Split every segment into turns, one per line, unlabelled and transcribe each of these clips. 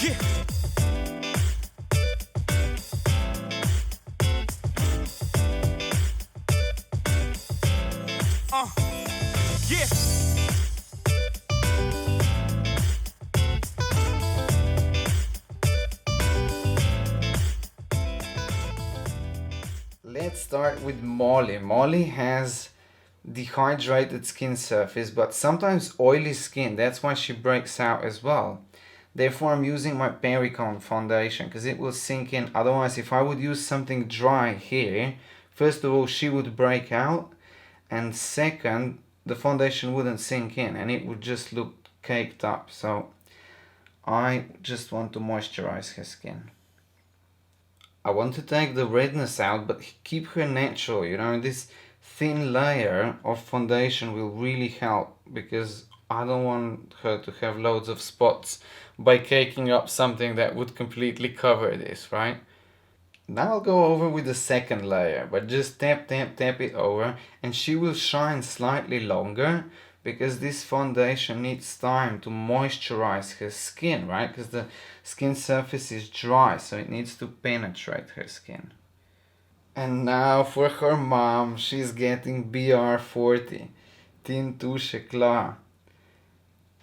Yeah. Yeah.
Let's start with Molly. Molly has dehydrated skin surface, but sometimes oily skin. That's why she breaks out as well. Therefore, I'm using my Pericone foundation because it will sink in. Otherwise, if I would use something dry here, first of all, she would break out, and second, the foundation wouldn't sink in and it would just look caked up. So I just want to moisturize her skin. I want to take the redness out but keep her natural, you know. This thin layer of foundation will really help because I don't want her to have loads of spots by caking up something that would completely cover this, right? Now I'll go over with the second layer, but just tap tap tap it over and she will shine slightly longer because this foundation needs time to moisturize her skin, right? Because the skin surface is dry, so it needs to penetrate her skin. And now for her mom, she's getting BR40 Tint Touche Eclat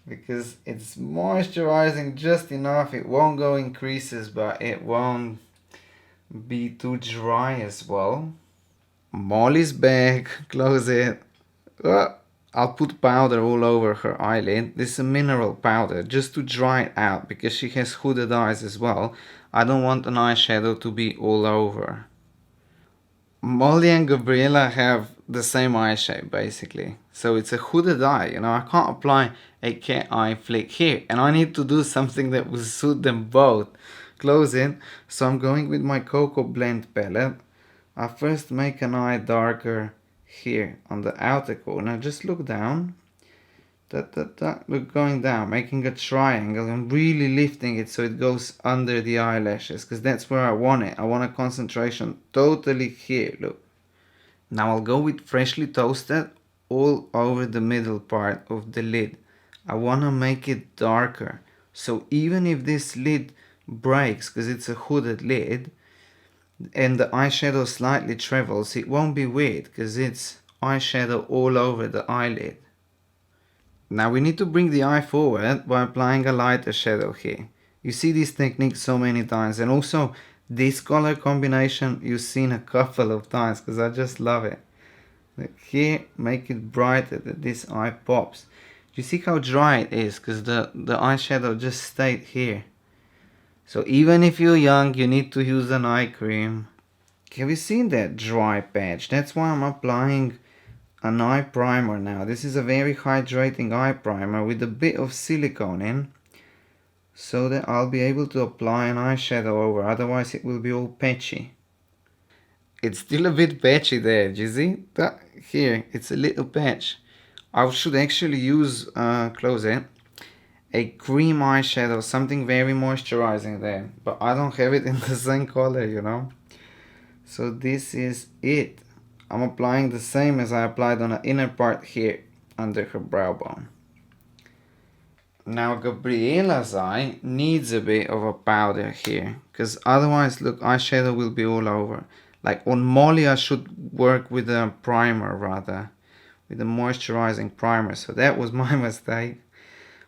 because it's moisturizing just enough. It won't go in creases, but it won't be too dry as well. Molly's back, close it. I'll put powder all over her eyelid. This is a mineral powder just to dry it out because she has hooded eyes as well. I don't want an eyeshadow to be all over. Molly and Gabriela have the same eye shape basically. So it's a hooded eye, you know, I can't apply a cat eye flick here and I need to do something that will suit them both. Close it. So I'm going with my Cocoa Blend palette. I first make an eye darker here on the outer corner. Just look down. Look, going down, making a triangle and really lifting it so it goes under the eyelashes because that's where I want it. I want a concentration totally here, look. Now I'll go with Freshly Toasted all over the middle part of the lid. I want to make it darker. So even if this lid breaks because it's a hooded lid and the eyeshadow slightly travels, it won't be weird because it's eyeshadow all over the eyelid. Now we need to bring the eye forward by applying a lighter shadow here. You see this technique so many times, and also this color combination you've seen a couple of times because I just love it. Like here, make it brighter that this eye pops. You see how dry it is because the eyeshadow just stayed here. So even if you're young, you need to use an eye cream. Have you seen that dry patch? That's why I'm applying an eye primer now. This is a very hydrating eye primer with a bit of silicone in so that I'll be able to apply an eyeshadow over, otherwise it will be all patchy. It's still a bit patchy there, do you see? Here, it's a little patch. I should actually use, close it, a cream eyeshadow, something very moisturizing there, but I don't have it in the same color, you know. So this is it. I'm applying the same as I applied on the inner part here under her brow bone. Now Gabriela's eye needs a bit of a powder here because otherwise, look, eyeshadow will be all over. Like on Molly I should work with a primer rather, with a moisturizing primer, so that was my mistake.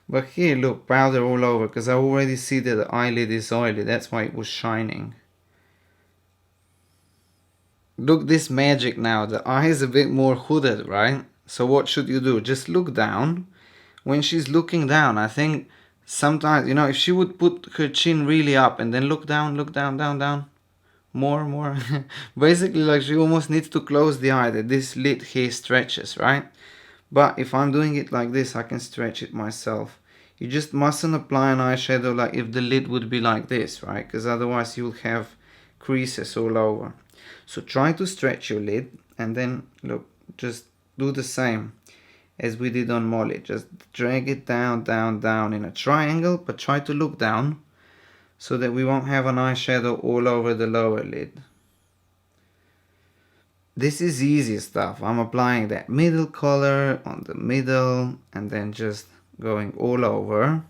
But here, look, powder all over because I already see that the eyelid is oily, that's why it was shining. Look, this magic now, the eye is a bit more hooded, right? So what should you do? Just look down. When she's looking down, I think sometimes, you know, if she would put her chin really up and then look down, down, more. Basically, like she almost needs to close the eye, that this lid here stretches, right? But if I'm doing it like this, I can stretch it myself. You just mustn't apply an eyeshadow like if the lid would be like this, right? Because otherwise you'll have creases all over. So try to stretch your lid and then look, just do the same as we did on Molly. Just drag it down in a triangle, but try to look down so that we won't have an eyeshadow all over the lower lid. This is easy stuff. I'm applying that middle color on the middle and then just going all over.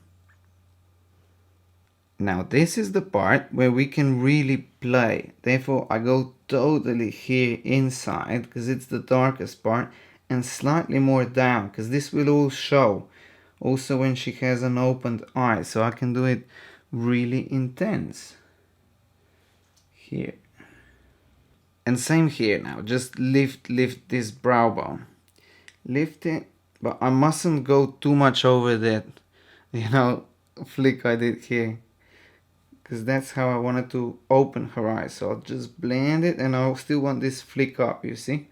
Now this is the part where we can really play. Therefore I go totally here inside because it's the darkest part, and slightly more down because this will all show also when she has an opened eye, so I can do it really intense here. And same here now, just lift this brow bone. Lift it, but I mustn't go too much over that, flick I did here. Because that's how I wanted to open her eyes. So I'll just blend it, and I still want this flick up, you see.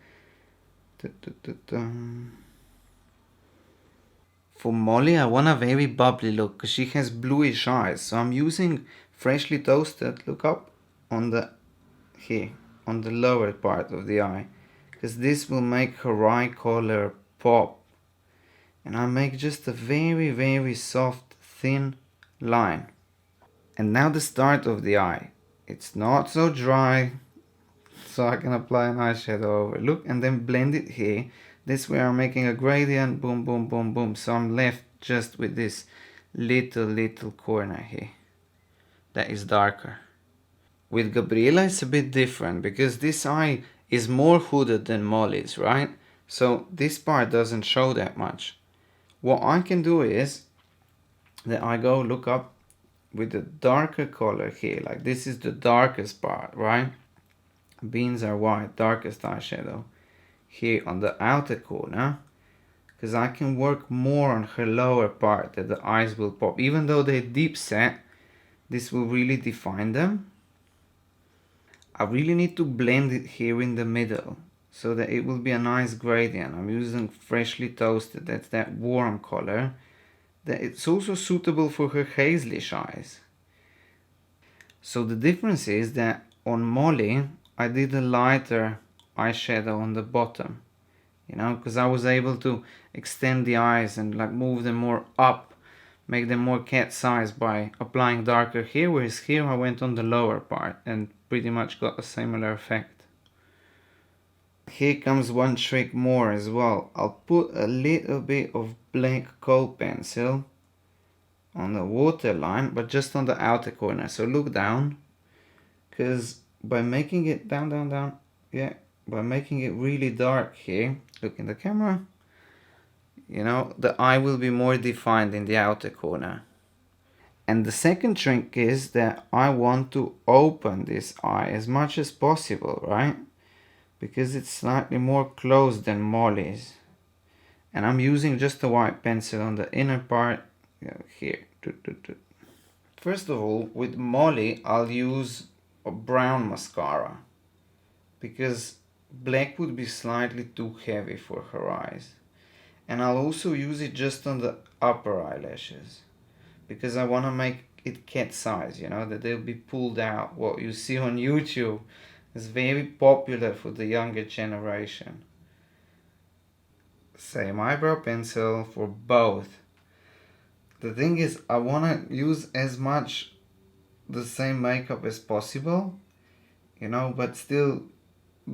For Molly, I want a very bubbly look because she has bluish eyes. So I'm using freshly toasted, look up, on the here, on the lower part of the eye. Because this will make her eye color pop. And I make just a very, very soft, thin line. And now the start of the eye. It's not so dry, so I can apply an eyeshadow over. Look, and then blend it here. This way I'm making a gradient, boom, boom, boom, boom. So I'm left just with this little corner here that is darker. With Gabriela it's a bit different because this eye is more hooded than Molly's, right? So this part doesn't show that much. What I can do is that I go look up with the darker color here, like this is the darkest part, right? Beans are white, darkest eyeshadow here on the outer corner, because I can work more on her lower part that the eyes will pop. Even though they're deep set, this will really define them. I really need to blend it here in the middle so that it will be a nice gradient. I'm using freshly toasted, that's that warm color. That it's also suitable for her hazelish eyes. So the difference is that on Molly, I did a lighter eyeshadow on the bottom, because I was able to extend the eyes and like move them more up, make them more cat size by applying darker here, whereas here I went on the lower part and pretty much got a similar effect. Here comes one trick more as well. I'll put a little bit of black kohl pencil on the waterline, but just on the outer corner. So look down, because by making it down, by making it really dark here, look in the camera, the eye will be more defined in the outer corner. And the second trick is that I want to open this eye as much as possible, right? Because it's slightly more closed than Molly's. And I'm using just a white pencil on the inner part here. First of all, with Molly, I'll use a brown mascara because black would be slightly too heavy for her eyes. And I'll also use it just on the upper eyelashes because I want to make it cat size, that they'll be pulled out. What you see on YouTube is very popular for the younger generation. Same eyebrow pencil for both. The thing is, I want to use as much the same makeup as possible, but still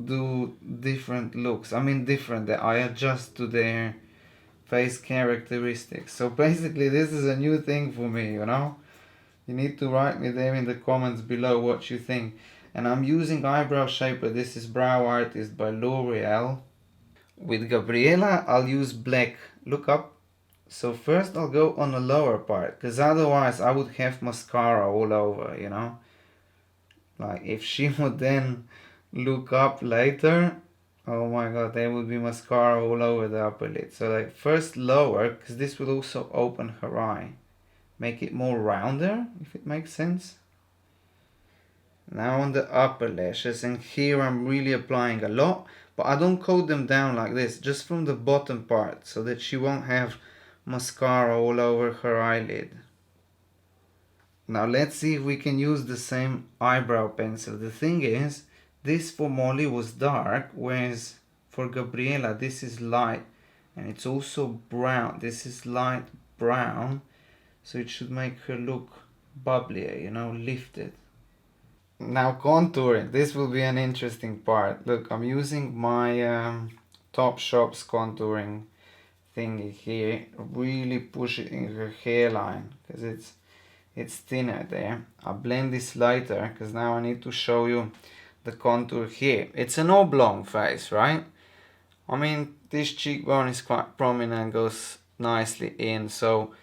do different looks. I mean different, that I adjust to their face characteristics. So basically this is a new thing for me, You need to write me there in the comments below what you think. And I'm using eyebrow shaper. This is Brow Artist by L'Oreal. With Gabriela, I'll use black. Look up. So first I'll go on the lower part, because otherwise I would have mascara all over, Like if she would then look up later, oh my god, there would be mascara all over the upper lid. So like first lower, because this will also open her eye. Make it more rounder, if it makes sense. Now on the upper lashes, and here I'm really applying a lot, but I don't coat them down like this, just from the bottom part, so that she won't have mascara all over her eyelid. Now let's see if we can use the same eyebrow pencil. The thing is, this for Molly was dark, whereas for Gabriela this is light, and it's also brown. This is light brown, so it should make her look bubblier, lifted. Now contouring, this will be an interesting part. Look, I'm using my Topshop's contouring thingy here. Really push it in her hairline because it's thinner there. I'll blend this later because now I need to show you the contour here. It's an oblong face, right? I mean, this cheekbone is quite prominent, goes nicely in, so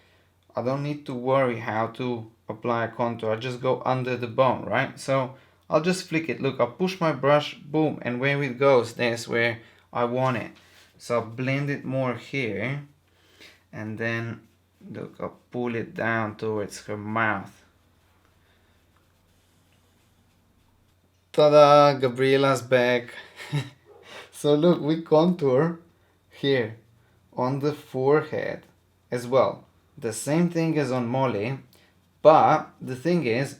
I don't need to worry how to apply a contour. I just go under the bone, right? So I'll just flick it. Look, I'll push my brush, boom, and where it goes, that's where I want it. So I'll blend it more here, and then look, I'll pull it down towards her mouth. Ta-da! Gabriela's back. So look, we contour here on the forehead as well. The same thing as on Molly, but the thing is,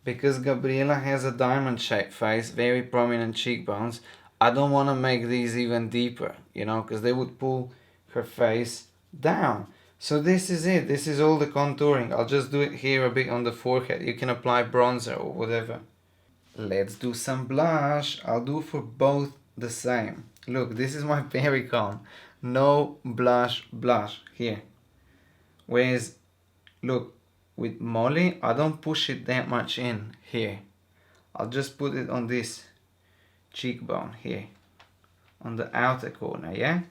because Gabriela has a diamond shaped face, very prominent cheekbones, I don't want to make these even deeper, you know, because they would pull her face down. So this is it. This is all the contouring. I'll just do it here a bit on the forehead. You can apply bronzer or whatever. Let's do some blush. I'll do for both the same. Look, this is my Pericon. No blush here. Whereas, look, with Molly, I don't push it that much in here. I'll just put it on this cheekbone here. On the outer corner, yeah?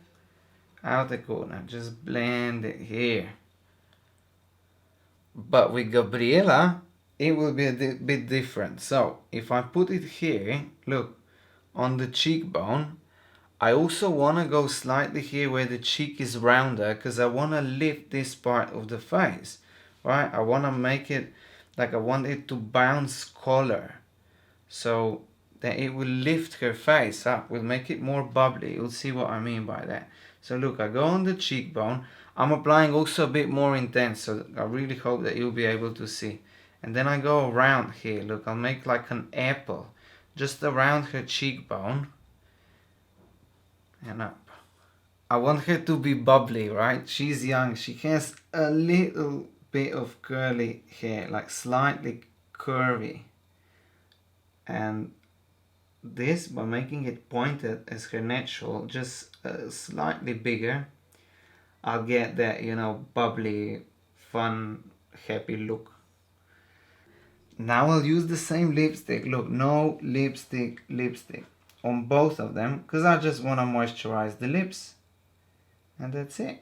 Outer corner. Just blend it here. But with Gabriela, it will be a bit different. So, if I put it here, look, on the cheekbone, I also want to go slightly here where the cheek is rounder because I want to lift this part of the face, right? I want to make it like I want it to bounce color so that it will lift her face up, will make it more bubbly. You'll see what I mean by that. So look, I go on the cheekbone. I'm applying also a bit more intense, so I really hope that you'll be able to see. And then I go around here. Look, I'll make like an apple just around her cheekbone and up. I want her to be bubbly, right? She's young. She has a little bit of curly hair, like slightly curvy. And this, by making it pointed as her natural, just slightly bigger, I'll get that, you know, bubbly, fun, happy look. Now I'll use the same lipstick. Look, no lipstick on both of them because I just want to moisturize the lips. And that's it.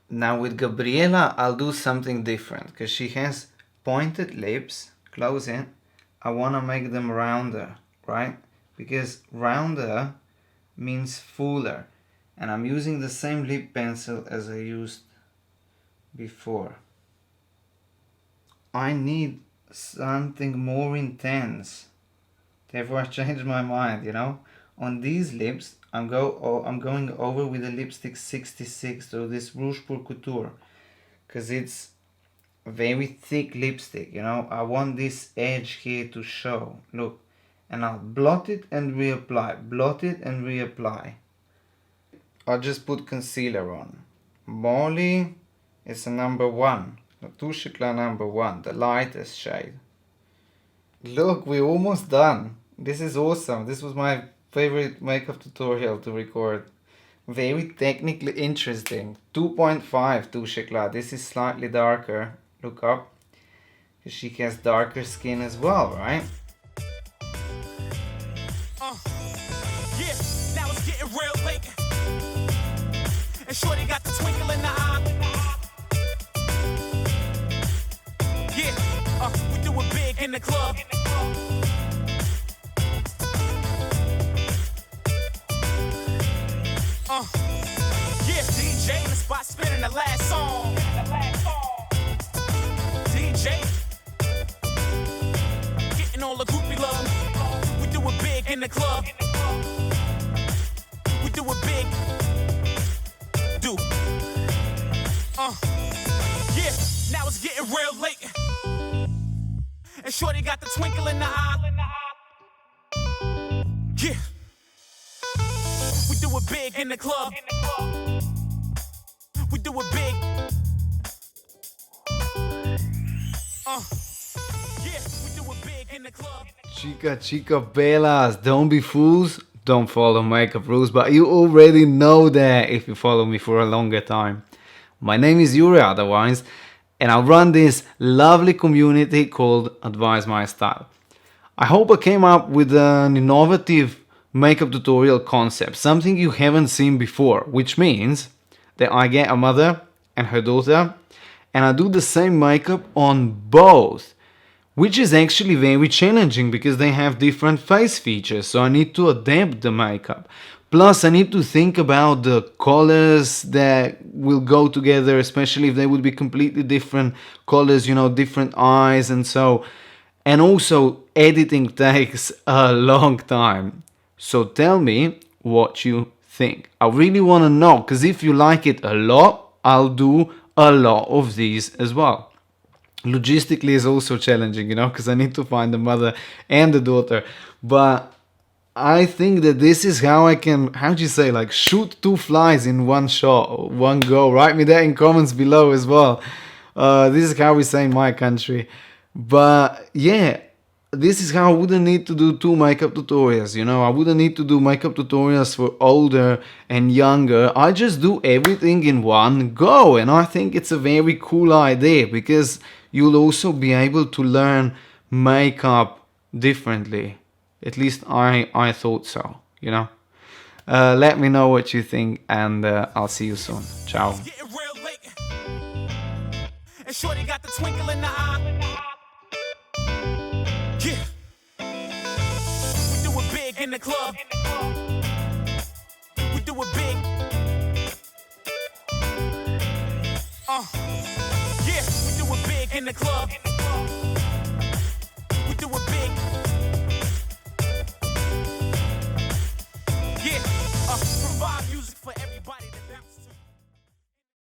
Now with Gabriela, I'll do something different because she has pointed lips. Close it. I want to make them rounder, right? Because rounder means fuller. And I'm using the same lip pencil as I used before. I need something more intense. Therefore I changed my mind, you know. On these lips, I'm going over with the lipstick 66, so this Rouge pour Couture, because it's a very thick lipstick, you know. I want this edge here to show. Look, and I'll blot it and reapply, blot it and reapply. I'll just put concealer on. Molly is a number 1. The Touche Eclat number 1, the lightest shade. Look, we're almost done. This is awesome. This was my favorite makeup tutorial to record. Very technically interesting. 2.5 Touche Eclat. This is slightly darker. Look up. She has darker skin as well, right?
Yeah, now it's getting real late. And shorty got the twinkle in the eye. Yeah, we do it big in the club. Yeah, DJ in the spot spinning the last song. DJ getting all the groupie love. We do it big in the club. We do it big. Do. Yeah, now it's getting real late. And shorty got the twinkle in the eye. Yeah. We do it big in the club. We do it big. Yeah, we do it big in the club.
Chica bellas, don't be fools, don't follow makeup rules, but you already know that if you follow me for a longer time. My name is Yuri otherwise, and I run this lovely community called AdviseMyStyle. I hope I came up with an innovative makeup tutorial concept, something you haven't seen before, which means that I get a mother and her daughter and I do the same makeup on both, which is actually very challenging because they have different face features, so I need to adapt the makeup. Plus, I need to think about the colors that will go together, especially if they would be completely different colors, you know, different eyes and so. And also, editing takes a long time. So tell me what you think. I really want to know, because if you like it a lot, I'll do a lot of these as well. Logistically is also challenging, you know, because I need to find the mother and the daughter. But I think that this is how I can, how do you say, like shoot two flies in one shot, one go. Write me that in comments below as well. This is how we say in my country. But yeah, this is how I wouldn't need to do two makeup tutorials, you know. I wouldn't need to do makeup tutorials for older and younger. I just do everything in one go, and I think it's a very cool idea because you'll also be able to learn makeup differently. At least I thought so, you know. Let me know what you think, and I'll see you soon. Ciao.
It's getting real late. And Shorty got the twinkle in the eye. Yeah. We do it big in the club. We do it big. Yeah, we do it big in the club.